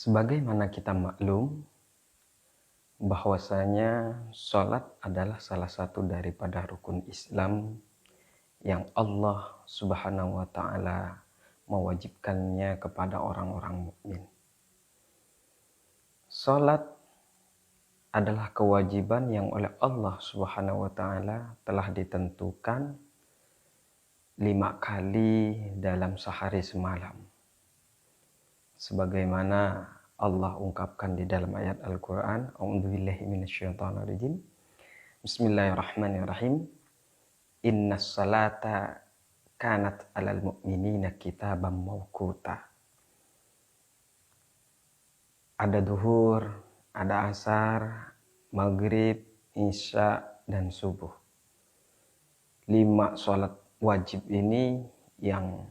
Sebagaimana kita maklum bahwasanya sholat adalah salah satu daripada rukun Islam yang Allah Subhanahu wa Ta'ala mewajibkannya kepada orang-orang mukmin. Sholat adalah kewajiban yang oleh Allah Subhanahu wa Ta'ala telah ditentukan 5 kali dalam sehari semalam. Sebagaimana Allah ungkapkan di dalam ayat Al-Quran, A'udzubillahi minasyaitonirrajim. Bismillahirrahmanirrahim. Innas salata kanat alal mu'minina kitaban mawquta. Ada duhur, ada asar, maghrib, isya, dan subuh. 5 sholat wajib ini yang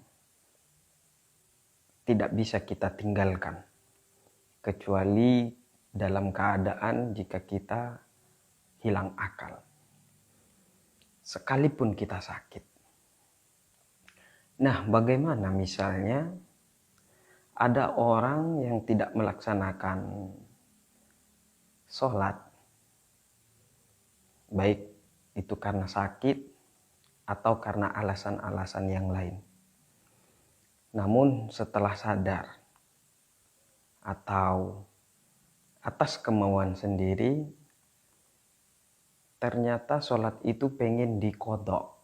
tidak bisa kita tinggalkan kecuali dalam keadaan jika kita hilang akal, sekalipun kita sakit. Nah, bagaimana misalnya ada orang yang tidak melaksanakan sholat, baik itu karena sakit atau karena alasan-alasan yang lain. Namun setelah sadar atau atas kemauan sendiri, ternyata sholat itu pengen diqodho.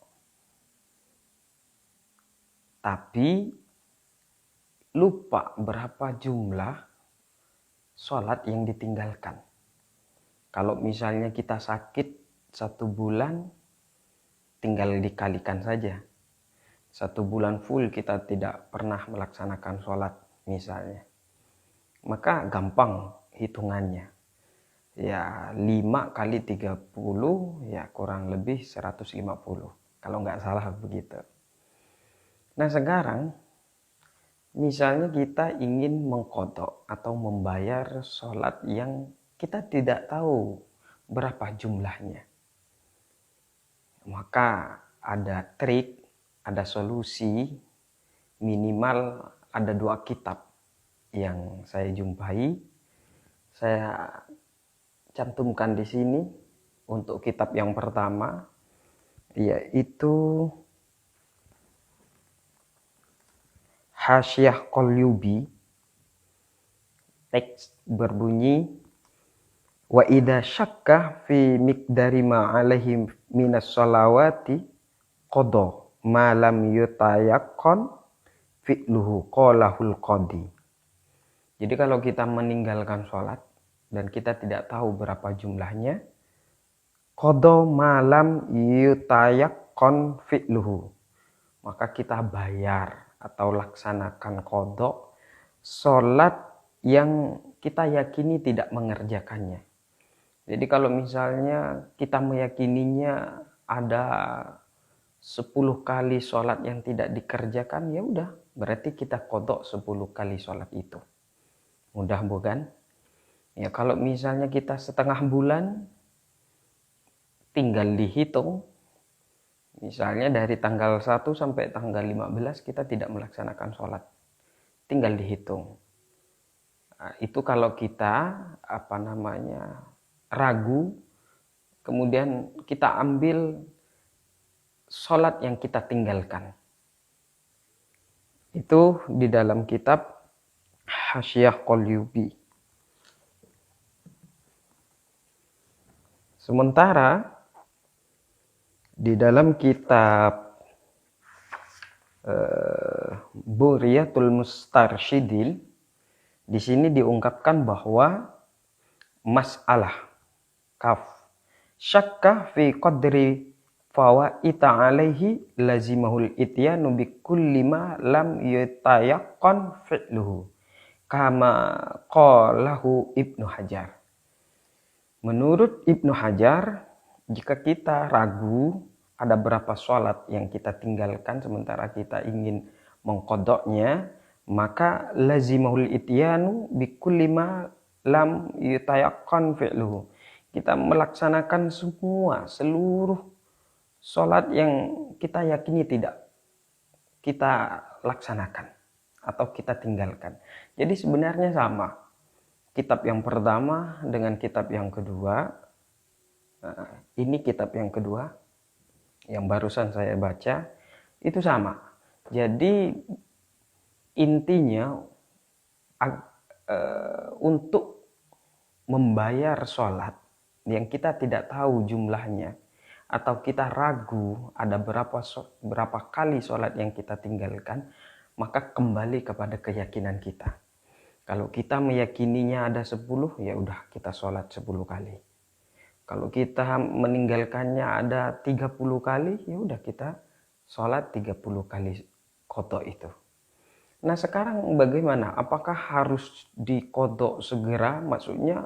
Tapi lupa berapa jumlah sholat yang ditinggalkan. Kalau misalnya kita sakit 1 bulan, tinggal dikalikan saja. 1 bulan full kita tidak pernah melaksanakan sholat misalnya. Maka gampang hitungannya. Ya 5 kali 30 ya kurang lebih 150. Kalau nggak salah begitu. Nah sekarang misalnya kita ingin mengqodho atau membayar sholat yang kita tidak tahu berapa jumlahnya. Maka ada trik, ada solusi, minimal ada 2 kitab yang saya jumpai. Saya cantumkan di sini. Untuk kitab yang pertama yaitu Hasyiah Qalyubi. Teks berbunyi, wa idza syakka fi miqdari ma alaihim minas sholawati qadha ma lam yutayaqqan fi'luhu qalahul qadi. Jadi kalau kita meninggalkan sholat dan kita tidak tahu berapa jumlahnya, qadha ma lam yutayaqqan fi'luhu, maka kita bayar atau laksanakan qadha sholat yang kita yakini tidak mengerjakannya. Jadi kalau misalnya kita meyakininya ada 10 kali sholat yang tidak dikerjakan, ya udah berarti kita qadha 10 kali sholat itu. Mudah bukan? Ya kalau misalnya kita setengah bulan, tinggal dihitung. Misalnya dari tanggal 1 sampai tanggal 15 kita tidak melaksanakan sholat. Tinggal dihitung. Nah, itu kalau kita ragu, kemudian kita ambil sholat yang kita tinggalkan. Itu di dalam kitab Hasyiah Qalyubi. Sementara di dalam kitab Buriyatul Mustarsyidin, di sini diungkapkan bahwa masalah kaf syakka fi qadri fawaita alaihi lazimahul ityanu bi kulli ma lam yutayaqqan fi'luhu kama qalahu Ibnu Hajar. Menurut Ibnu Hajar, jika kita ragu ada berapa sholat yang kita tinggalkan sementara kita ingin mengqodhonya, maka lazimahul ityanu bi kulli ma lam yutayaqqan fi'luhu. Kita melaksanakan seluruh sholat yang kita yakini tidak kita laksanakan atau kita tinggalkan. Jadi sebenarnya sama. kitab yang pertama dengan kitab yang kedua. Ini kitab yang kedua yang barusan saya baca itu sama. Jadi intinya untuk membayar sholat yang kita tidak tahu jumlahnya atau kita ragu ada berapa kali sholat yang kita tinggalkan, maka kembali kepada keyakinan kita. Kalau kita meyakininya ada 10, ya udah kita sholat 10 kali. Kalau kita meninggalkannya ada 30 kali, ya udah kita sholat 30 kali qadha itu. Nah sekarang bagaimana? Apakah harus diqadha segera? Maksudnya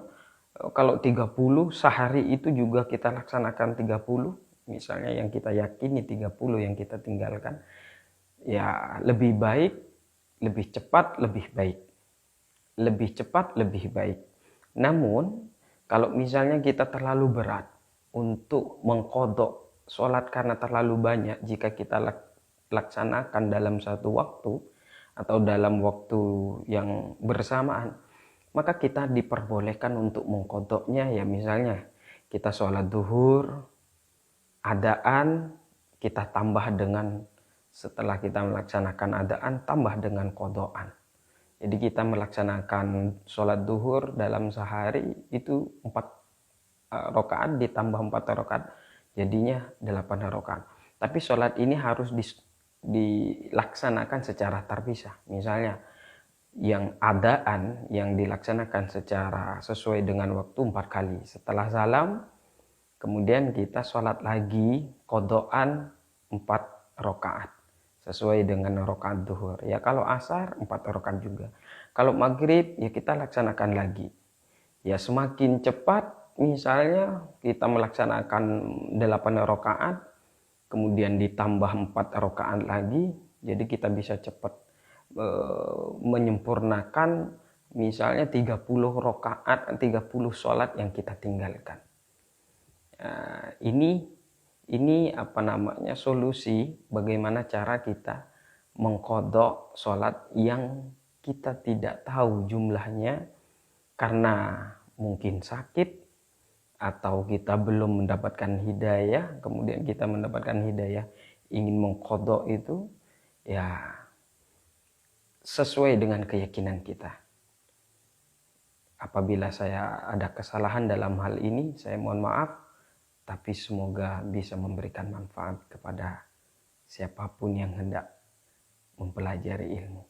kalau 30 sehari itu juga kita laksanakan 30, misalnya yang kita yakini 30 yang kita tinggalkan, ya lebih baik, lebih cepat, lebih baik. Lebih cepat, lebih baik. Namun kalau misalnya kita terlalu berat untuk mengqadha sholat karena terlalu banyak, jika kita laksanakan dalam satu waktu atau dalam waktu yang bersamaan, maka kita diperbolehkan untuk mengqadhanya ya misalnya kita sholat duhur, adaan, kita tambah dengan setelah kita melaksanakan adaan, tambah dengan qadhaan. Jadi kita melaksanakan sholat duhur dalam sehari itu 4 rakaat ditambah 4 rakaat, jadinya 8 rakaat. Tapi sholat ini harus dilaksanakan secara terpisah. Misalnya yang adaan yang dilaksanakan secara sesuai dengan waktu 4 kali. Setelah salam, kemudian kita sholat lagi qadhaan 4 rakaat sesuai dengan rakaat duhur. Ya kalau asar 4 rakaat juga. Kalau maghrib ya kita laksanakan lagi. Ya semakin cepat misalnya kita melaksanakan 8 rakaat kemudian ditambah 4 rakaat lagi, jadi kita bisa cepat menyempurnakan misalnya 30 rakaat, 30 sholat yang kita tinggalkan. Ini apa namanya solusi bagaimana cara kita mengqadha sholat yang kita tidak tahu jumlahnya karena mungkin sakit atau kita belum mendapatkan hidayah, kemudian kita mendapatkan hidayah ingin mengqadha itu ya sesuai dengan keyakinan kita. Apabila saya ada kesalahan dalam hal ini, saya mohon maaf. Tapi semoga bisa memberikan manfaat kepada siapapun yang hendak mempelajari ilmu.